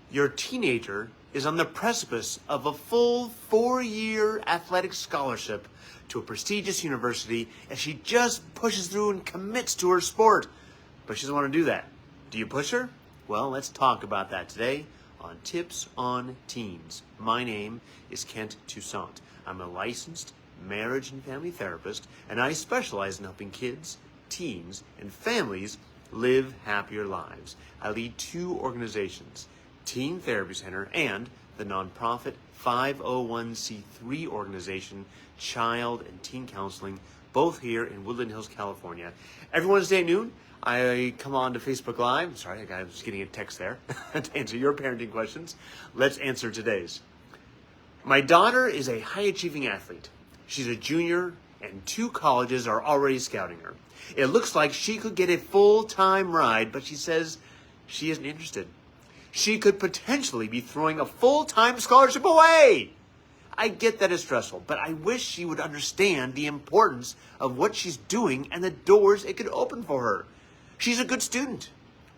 Your teenager is on the precipice of a full 4-year athletic scholarship to a prestigious university, and she just pushes through and commits to her sport. But she doesn't want to do that. Do you push her? Well, let's talk about that today on Tips on Teens. My name is Kent Toussaint. I'm a licensed marriage and family therapist, and I specialize in helping kids, teens, and families live happier lives. I lead 2 organizations, Teen Therapy Center and the nonprofit 501c3 organization, Child and Teen Counseling, both here in Woodland Hills, California. Every Wednesday at noon, I come on to Facebook Live. Sorry, I was getting a text there to answer your parenting questions. Let's answer today's. My daughter is a high-achieving athlete. She's a junior, and 2 colleges are already scouting her. It looks like she could get a full-time ride, but she says she isn't interested. She could potentially be throwing a full-time scholarship away. I get that it's stressful, but I wish she would understand the importance of what she's doing and the doors it could open for her. She's a good student,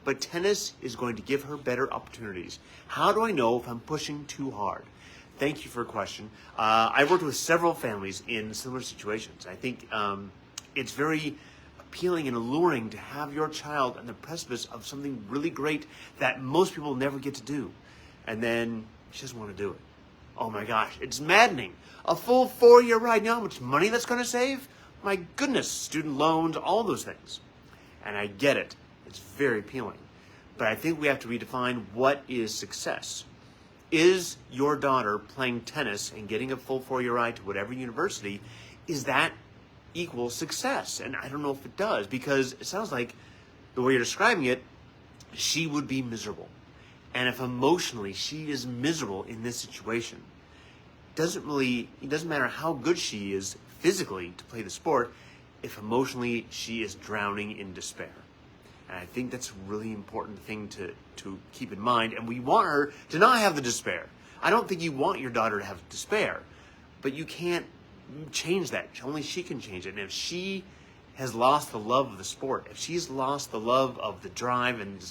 but tennis is going to give her better opportunities. How do I know if I'm pushing too hard? Thank you for a question. I've worked with several families in similar situations. I think it's very appealing and alluring to have your child on the precipice of something really great that most people never get to do. And then she doesn't want to do it. Oh my gosh, it's maddening. A full 4-year ride. You know how much money that's going to save? My goodness, student loans, all those things. And I get it. It's very appealing. But I think we have to redefine what is success. Is your daughter playing tennis and getting a full 4-year ride to whatever university, is that equal success? And I don't know if it does, because it sounds like the way you're describing it, she would be miserable. And if emotionally she is miserable in this situation, it doesn't matter how good she is physically to play the sport, if emotionally she is drowning in despair. And I think that's a really important thing to keep in mind. And we want her to not have the despair. I don't think you want your daughter to have despair, but you can't change that. Only she can change it. And if she has lost the love of the sport, if she's lost the love of the drive and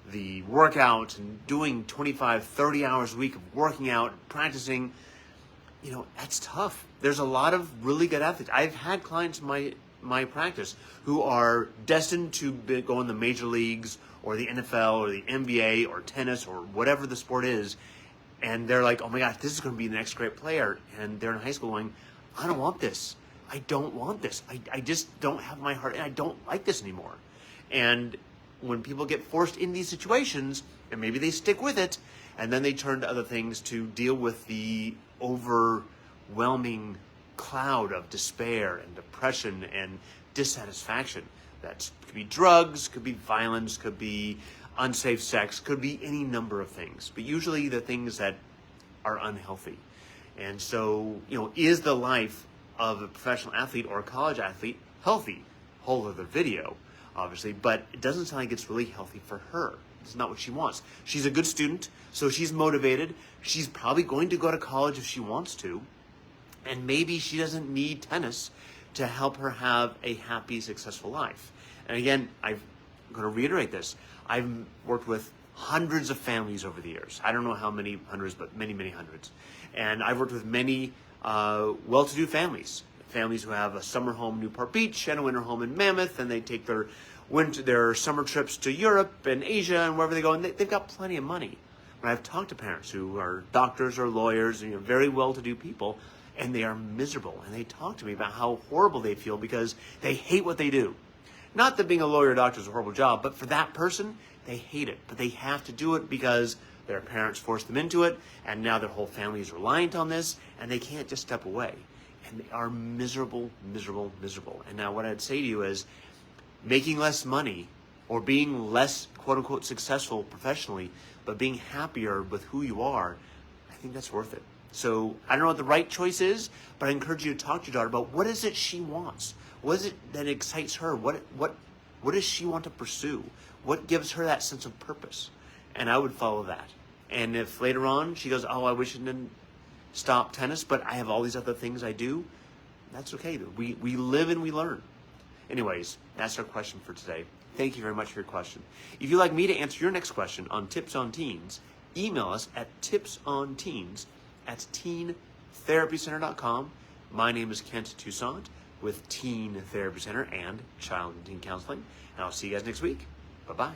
the workout and doing 25, 30 hours a week of working out, practicing, that's tough. There's a lot of really good athletes. I've had clients in my practice who are destined to go in the major leagues or the NFL or the NBA or tennis or whatever the sport is. And they're like, oh my gosh, this is going to be the next great player. And they're in high school going, I don't want this. I don't want this. I just don't have my heart, and I don't like this anymore. And when people get forced in these situations, and maybe they stick with it, and then they turn to other things to deal with the overwhelming cloud of despair and depression and dissatisfaction. That could be drugs, could be violence, could be unsafe sex, could be any number of things, but usually the things that are unhealthy. And so, is the life of a professional athlete or a college athlete healthy? Whole other video, obviously, but it doesn't sound like it's really healthy for her. It's not what she wants. She's a good student, so she's motivated. She's probably going to go to college if she wants to, and maybe she doesn't need tennis to help her have a happy, successful life. And again, I'm going to reiterate this. I've worked with hundreds of families over the years. I don't know how many hundreds, but many, many hundreds. And I've worked with many well-to-do families who have a summer home in Newport Beach and a winter home in Mammoth, and they take their summer trips to Europe and Asia and wherever they go, and they've got plenty of money. But I've talked to parents who are doctors or lawyers, very well-to-do people, and they are miserable. And they talk to me about how horrible they feel because they hate what they do. Not that being a lawyer or doctor is a horrible job, but for that person, they hate it. But they have to do it because their parents forced them into it, and now their whole family is reliant on this, and they can't just step away. And they are miserable, miserable, miserable. And now what I'd say to you is, making less money or being less, quote-unquote, successful professionally, but being happier with who you are, I think that's worth it. So I don't know what the right choice is, but I encourage you to talk to your daughter about what is it she wants. What is it that excites her? What does she want to pursue? What gives her that sense of purpose? And I would follow that. And if later on she goes, oh, I wish I didn't stop tennis, but I have all these other things I do, that's okay. We live and we learn. Anyways, that's our question for today. Thank you very much for your question. If you'd like me to answer your next question on Tips on Teens, email us at tipsonteens@teentherapycenter.com. My name is Kent Toussaint with Teen Therapy Center and Child and Teen Counseling, and I'll see you guys next week. Bye-bye.